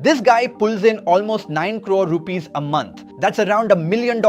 This guy pulls in almost 9 crore rupees a month. That's around $1 million.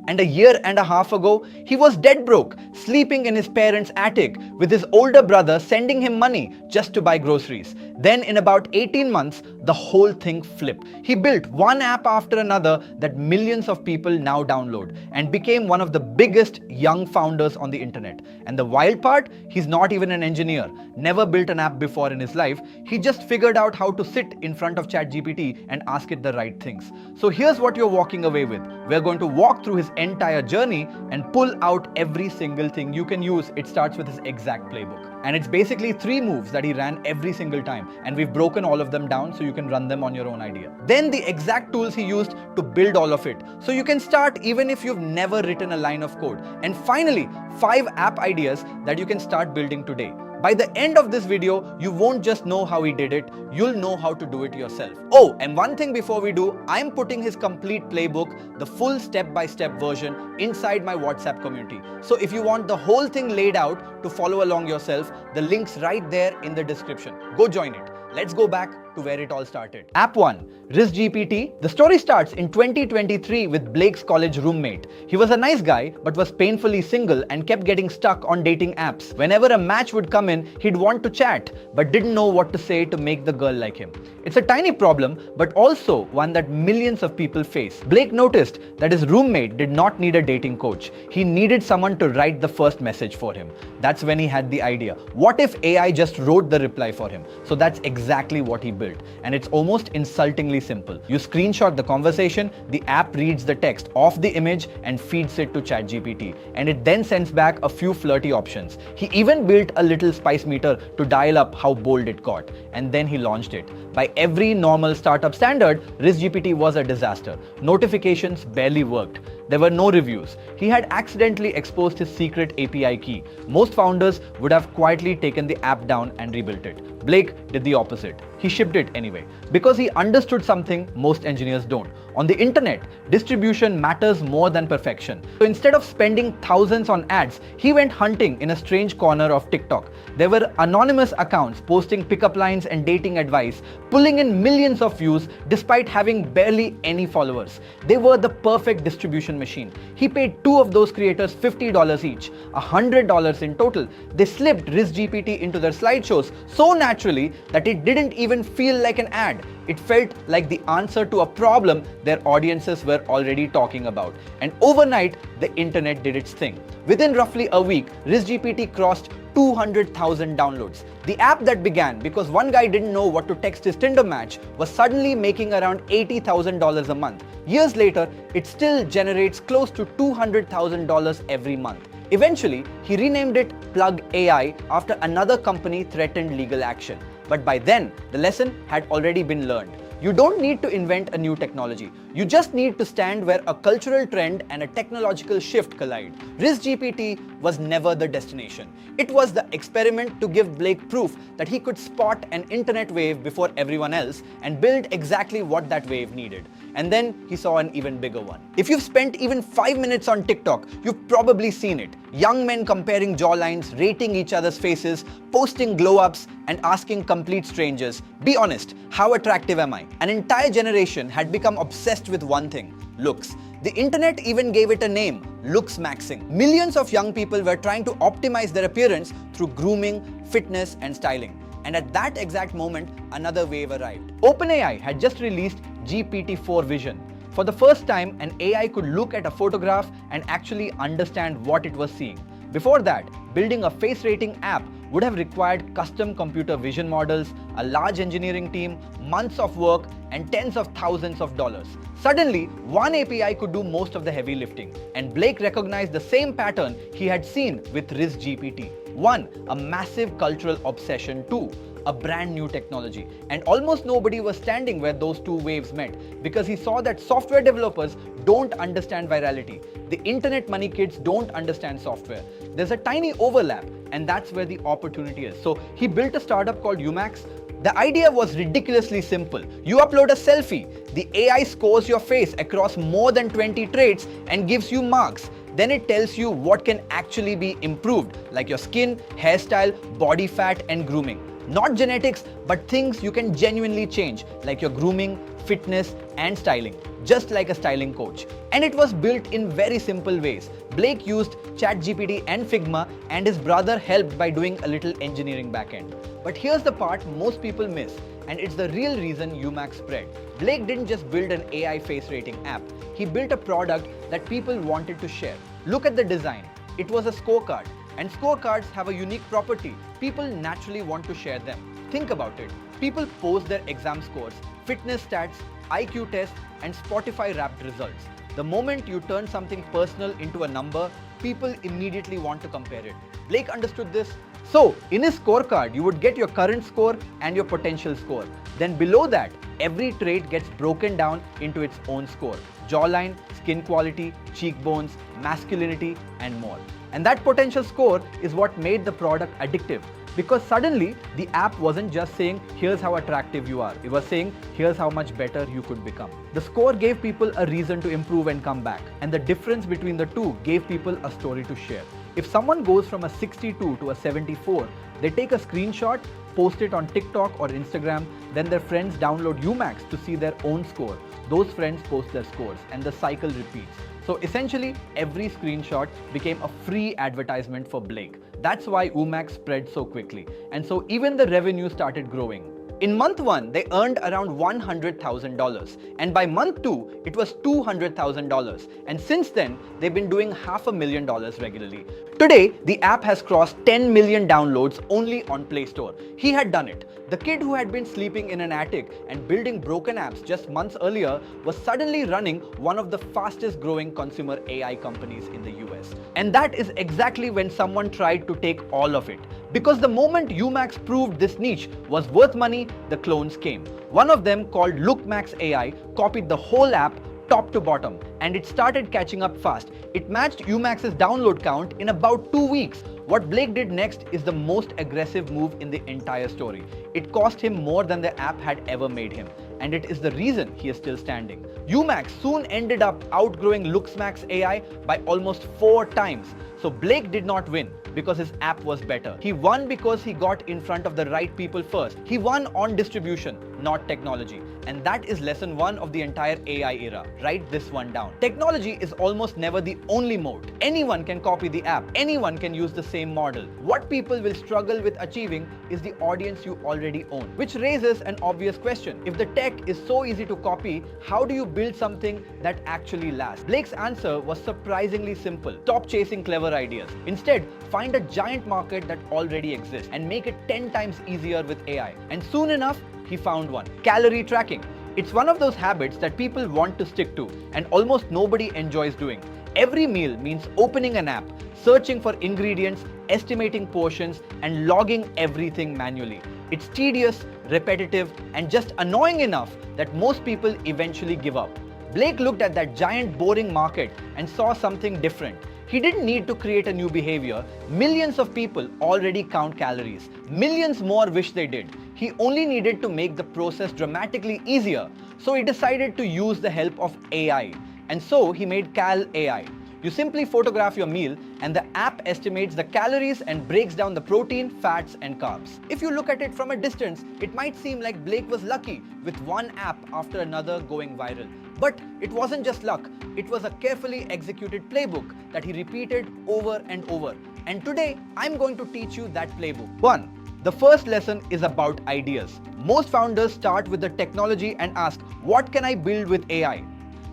And a year and a half ago, he was dead broke, sleeping in his parents' attic with his older brother sending him money just to buy groceries. Then in about 18 months, the whole thing flipped. He built one app after another that millions of people now download and became one of the biggest young founders on the internet. And the wild part, he's not even an engineer, never built an app before in his life. He just figured out how to sit in front of ChatGPT and ask it the right things. So here's what you're walking away with. We're going to walk through his entire journey and pull out every single thing you can use. It starts with his exact playbook. And it's basically 3 moves that he ran every single time. And we've broken all of them down so you can run them on your own idea. Then the exact tools he used to build all of it. So you can start even if you've never written a line of code. And finally, 5 app ideas that you can start building today. By the end of this video, you won't just know how he did it, you'll know how to do it yourself. Oh, and one thing before we do, I'm putting his complete playbook, the full step-by-step version, inside my WhatsApp community. So if you want the whole thing laid out to follow along yourself, the link's right there in the description. Go join it. Let's go back to where it all started. App 1, RizzGPT. The story starts in 2023 with Blake's college roommate. He was a nice guy, but was painfully single and kept getting stuck on dating apps. Whenever a match would come in, he'd want to chat, but didn't know what to say to make the girl like him. It's a tiny problem, but also one that millions of people face. Blake noticed that his roommate did not need a dating coach. He needed someone to write the first message for him. That's when he had the idea. What if AI just wrote the reply for him? So that's exactly what he built. And it's almost insultingly simple. You screenshot the conversation, the app reads the text off the image and feeds it to ChatGPT. And it then sends back a few flirty options. He even built a little spice meter to dial up how bold it got. And then he launched it. By every normal startup standard, RizzGPT was a disaster. Notifications barely worked. There were no reviews. He had accidentally exposed his secret API key. Most founders would have quietly taken the app down and rebuilt it. Blake did the opposite. He shipped it anyway, because he understood something most engineers don't. On the internet, distribution matters more than perfection. So instead of spending thousands on ads, he went hunting in a strange corner of TikTok. There were anonymous accounts posting pickup lines and dating advice, pulling in millions of views despite having barely any followers. They were the perfect distribution machine. He paid 2 of those creators $50 each, $100 in total. They slipped RizzGPT into their slideshows so naturally that it didn't even feel like an ad. It felt like the answer to a problem their audiences were already talking about. And overnight, the internet did its thing. Within roughly a week, RizzGPT crossed 200,000 downloads. The app that began because one guy didn't know what to text his Tinder match was suddenly making around $80,000 a month. Years later, it still generates close to $200,000 every month. Eventually, he renamed it Plug AI after another company threatened legal action. But by then, the lesson had already been learned. You don't need to invent a new technology. You just need to stand where a cultural trend and a technological shift collide. RizzGPT was never the destination. It was the experiment to give Blake proof that he could spot an internet wave before everyone else and build exactly what that wave needed. And then he saw an even bigger one. If you've spent even 5 minutes on TikTok, you've probably seen it. Young men comparing jawlines, rating each other's faces, posting glow-ups, and asking complete strangers, "Be honest, how attractive am I?" An entire generation had become obsessed with one thing: looks. The internet even gave it a name: looks maxing. Millions of young people were trying to optimize their appearance through grooming, fitness, and styling. And at that exact moment, another wave arrived. OpenAI had just released GPT-4 Vision. For the first time, an AI could look at a photograph and actually understand what it was seeing. Before that, building a face rating app would have required custom computer vision models, a large engineering team, months of work, and tens of thousands of dollars. Suddenly, one API could do most of the heavy lifting, and Blake recognized the same pattern he had seen with RizzGPT. 1. A massive cultural obsession. 2. A brand new technology. And almost nobody was standing where those two waves met, because he saw that software developers don't understand virality. The internet money kids don't understand software. There's a tiny overlap, and that's where the opportunity is. So he built a startup called Umax. The idea was ridiculously simple. You upload a selfie. The AI scores your face across more than 20 traits and gives you marks. Then it tells you what can actually be improved, like your skin, hairstyle, body fat, and grooming. Not genetics, but things you can genuinely change, like your grooming, fitness, and styling, just like a styling coach. And it was built in very simple ways. Blake used ChatGPT and Figma, and his brother helped by doing a little engineering backend. But here's the part most people miss, and it's the real reason Umax spread. Blake didn't just build an AI face rating app, he built a product that people wanted to share. Look at the design. It was a scorecard, and scorecards have a unique property. People naturally want to share them. Think about it. People post their exam scores, fitness stats, IQ tests, and Spotify wrapped results. The moment you turn something personal into a number, people immediately want to compare it. Blake understood this. So, in his scorecard, you would get your current score and your potential score. Then below that, every trait gets broken down into its own score. Jawline, skin quality, cheekbones, masculinity, and more. And that potential score is what made the product addictive. Because suddenly, the app wasn't just saying, here's how attractive you are. It was saying, here's how much better you could become. The score gave people a reason to improve and come back. And the difference between the two gave people a story to share. If someone goes from a 62 to a 74, they take a screenshot, post it on TikTok or Instagram, then their friends download Umax to see their own score. Those friends post their scores, and the cycle repeats. So essentially, every screenshot became a free advertisement for Blake. That's why Umax spread so quickly. And so even the revenue started growing. In month 1, they earned around $100,000. And by month 2, it was $200,000. And since then, they've been doing $500,000 regularly. Today, the app has crossed 10 million downloads only on Play Store. He had done it. The kid who had been sleeping in an attic and building broken apps just months earlier was suddenly running one of the fastest growing consumer AI companies in the US. And that is exactly when someone tried to take all of it. Because the moment Umax proved this niche was worth money, the clones came. One of them, called Umax AI, copied the whole app top to bottom, and it started catching up fast. It matched Umax's download count in about 2 weeks. What Blake did next is the most aggressive move in the entire story. It cost him more than the app had ever made him, and it is the reason he is still standing. Umax soon ended up outgrowing Umax AI by almost 4 times. So Blake did not win because his app was better. He won because he got in front of the right people first. He won on distribution, not technology. And that is lesson 1 of the entire AI era. Write this one down. Technology is almost never the only mode. Anyone can copy the app. Anyone can use the same model. What people will struggle with achieving is the audience you already own. Which raises an obvious question. If the tech is so easy to copy, how do you build something that actually lasts? Blake's answer was surprisingly simple. Stop chasing clever ideas. Instead, find a giant market that already exists and make it 10 times easier with AI. And soon enough, he found one. Calorie tracking. It's one of those habits that people want to stick to, and almost nobody enjoys doing. Every meal means opening an app, searching for ingredients, estimating portions, and logging everything manually. It's tedious, repetitive, and just annoying enough that most people eventually give up. Blake looked at that giant boring market and saw something different. He didn't need to create a new behavior. Millions of people already count calories. Millions more wish they did. He only needed to make the process dramatically easier. So he decided to use the help of AI. And so he made Cal AI. You simply photograph your meal and the app estimates the calories and breaks down the protein, fats, and carbs. If you look at it from a distance, it might seem like Blake was lucky with one app after another going viral. But it wasn't just luck. It was a carefully executed playbook that he repeated over and over. And today, I'm going to teach you that playbook. 1. The first lesson is about ideas. Most founders start with the technology and ask, what can I build with AI?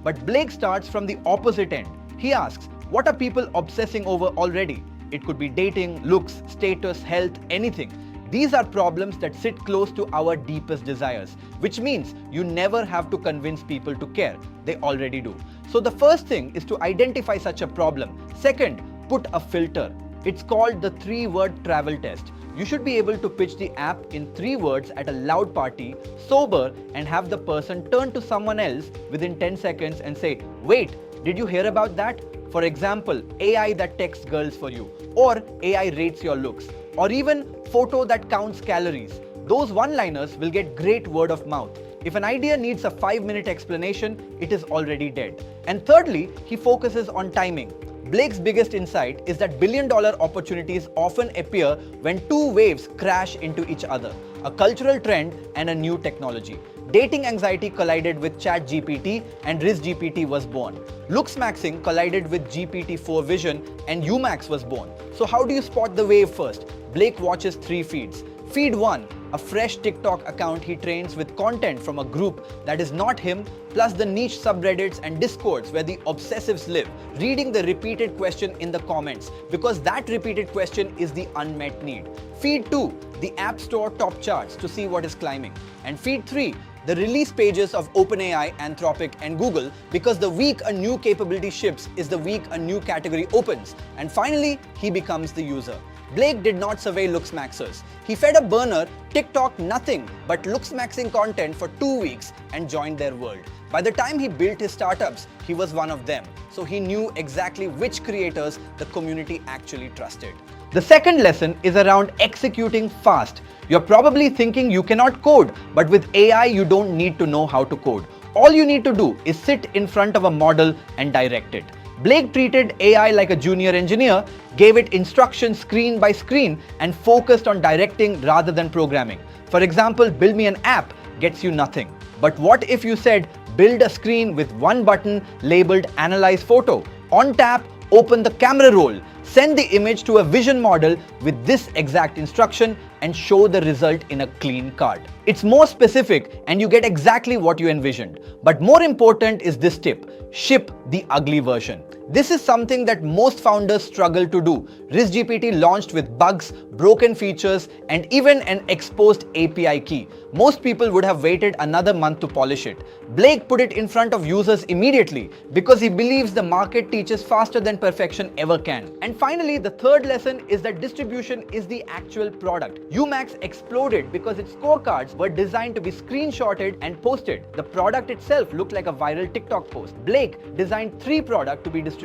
But Blake starts from the opposite end. He asks, what are people obsessing over already? It could be dating, looks, status, health, anything. These are problems that sit close to our deepest desires, which means you never have to convince people to care. They already do. So the first thing is to identify such a problem. Second, put a filter. It's called the 3-word travel test. You should be able to pitch the app in 3 words at a loud party, sober, and have the person turn to someone else within 10 seconds and say, wait, did you hear about that? For example, AI that texts girls for you, or AI rates your looks, or even photo that counts calories. Those one-liners will get great word of mouth. If an idea needs a 5-minute explanation, it is already dead. And thirdly, he focuses on timing. Blake's biggest insight is that billion-dollar opportunities often appear when two waves crash into each other, a cultural trend and a new technology. Dating anxiety collided with ChatGPT and RizzGPT was born. Looks maxing collided with GPT-4 vision and Umax was born. So how do you spot the wave first? Blake watches 3 feeds. Feed 1, a fresh TikTok account he trains with content from a group that is not him, plus the niche subreddits and discords where the obsessives live, reading the repeated question in the comments because that repeated question is the unmet need. Feed 2, the App Store top charts to see what is climbing. And feed 3, the release pages of OpenAI, Anthropic and Google because the week a new capability ships is the week a new category opens. And finally, he becomes the user. Blake did not survey looksmaxers. He fed a burner TikTok nothing but looksmaxing content for 2 weeks and joined their world. By the time he built his startups, he was one of them. So he knew exactly which creators the community actually trusted. The second lesson is around executing fast. You're probably thinking you cannot code, but with AI you don't need to know how to code. All you need to do is sit in front of a model and direct it. Blake treated AI like a junior engineer, gave it instructions screen by screen, and focused on directing rather than programming. For example, build me an app gets you nothing. But what if you said, build a screen with one button labeled Analyze Photo? On tap, open the camera roll, send the image to a vision model with this exact instruction and show the result in a clean card. It's more specific and you get exactly what you envisioned. But more important is this tip, ship the ugly version. This is something that most founders struggle to do. RizzGPT launched with bugs, broken features, and even an exposed API key. Most people would have waited another month to polish it. Blake put it in front of users immediately because he believes the market teaches faster than perfection ever can. And finally, the third lesson is that distribution is the actual product. Umax exploded because its scorecards were designed to be screenshotted and posted. The product itself looked like a viral TikTok post. Blake designed 3 products to be distributed.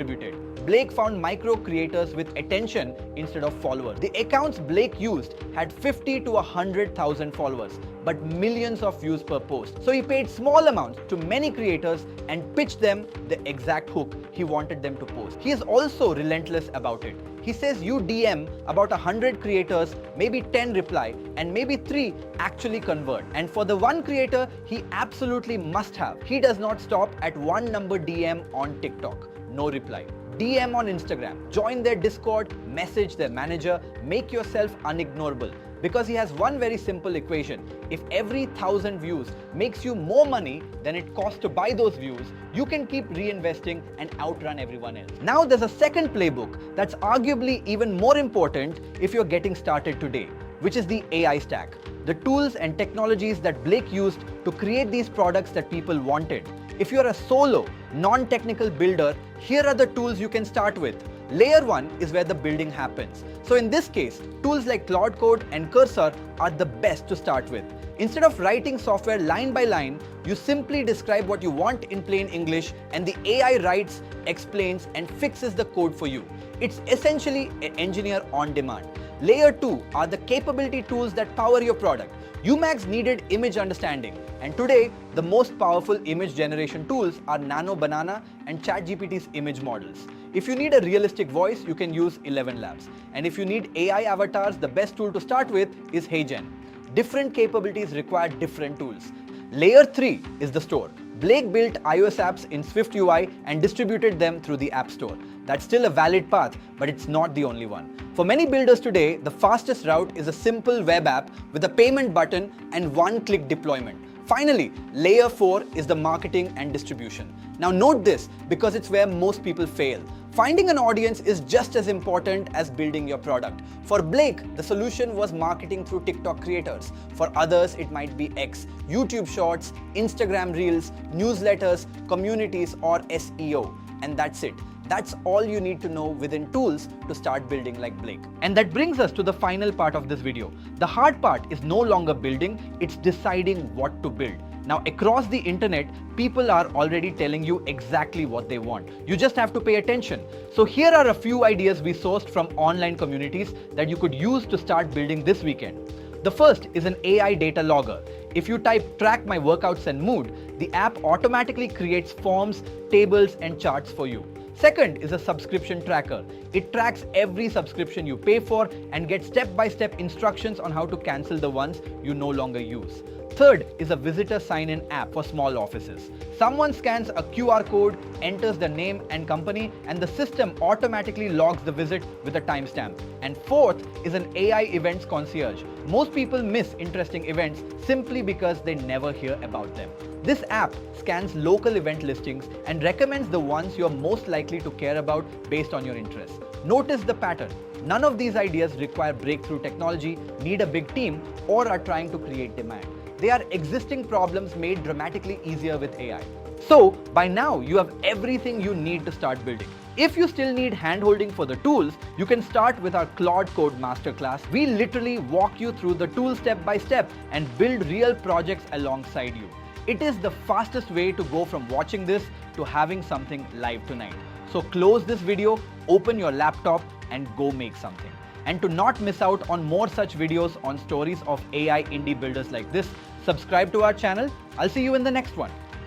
Blake found micro creators with attention instead of followers. The accounts Blake used had 50 to 100,000 followers, but millions of views per post. So he paid small amounts to many creators and pitched them the exact hook he wanted them to post. He is also relentless about it. He says you DM about 100 creators, maybe 10 reply, and maybe 3 actually convert. And for the one creator he absolutely must have, he does not stop at one number DM on TikTok. No reply. DM on Instagram, join their Discord, message their manager, make yourself unignorable. Because he has one very simple equation. If every 1,000 views makes you more money than it costs to buy those views, you can keep reinvesting and outrun everyone else. Now there's a second playbook that's arguably even more important if you're getting started today, which is the AI stack. The tools and technologies that Blake used to create these products that people wanted. If you're a solo, non-technical builder, here are the tools you can start with. Layer 1 is where the building happens. So in this case, tools like Claude Code and Cursor are the best to start with. Instead of writing software line by line, you simply describe what you want in plain English and the AI writes, explains and fixes the code for you. It's essentially an engineer on demand. Layer 2 are the capability tools that power your product. Umax needed image understanding, and today the most powerful image generation tools are Nano Banana and ChatGPT's image models. If you need a realistic voice, you can use 11 Labs. And if you need AI avatars, the best tool to start with is HeyGen. Different capabilities require different tools. Layer 3 is the store. Blake built iOS apps in SwiftUI and distributed them through the App Store. That's still a valid path, but it's not the only one. For many builders today, the fastest route is a simple web app with a payment button and one-click deployment. Finally, layer 4 is the marketing and distribution. Now note this because it's where most people fail. Finding an audience is just as important as building your product. For Blake, the solution was marketing through TikTok creators. For others, it might be X, YouTube Shorts, Instagram Reels, newsletters, communities, or SEO. And that's it. That's all you need to know within tools to start building like Blake. And that brings us to the final part of this video. The hard part is no longer building, it's deciding what to build. Now across the internet, people are already telling you exactly what they want. You just have to pay attention. So here are a few ideas we sourced from online communities that you could use to start building this weekend. The first is an AI data logger. If you type track my workouts and mood, the app automatically creates forms, tables and charts for you. Second is a subscription tracker. It tracks every subscription you pay for and gets step-by-step instructions on how to cancel the ones you no longer use. Third is a visitor sign-in app for small offices. Someone scans a QR code, enters their name and company, and the system automatically logs the visit with a timestamp. And fourth is an AI events concierge. Most people miss interesting events simply because they never hear about them. This app scans local event listings and recommends the ones you're most likely to care about based on your interests. Notice the pattern. None of these ideas require breakthrough technology, need a big team, or are trying to create demand. They are existing problems made dramatically easier with AI. So, by now, you have everything you need to start building. If you still need hand-holding for the tools, you can start with our Claude Code Masterclass. We literally walk you through the tools step by step and build real projects alongside you. It is the fastest way to go from watching this to having something live tonight. So close this video, open your laptop, and go make something. And to not miss out on more such videos on stories of AI indie builders like this, subscribe to our channel. I'll see you in the next one.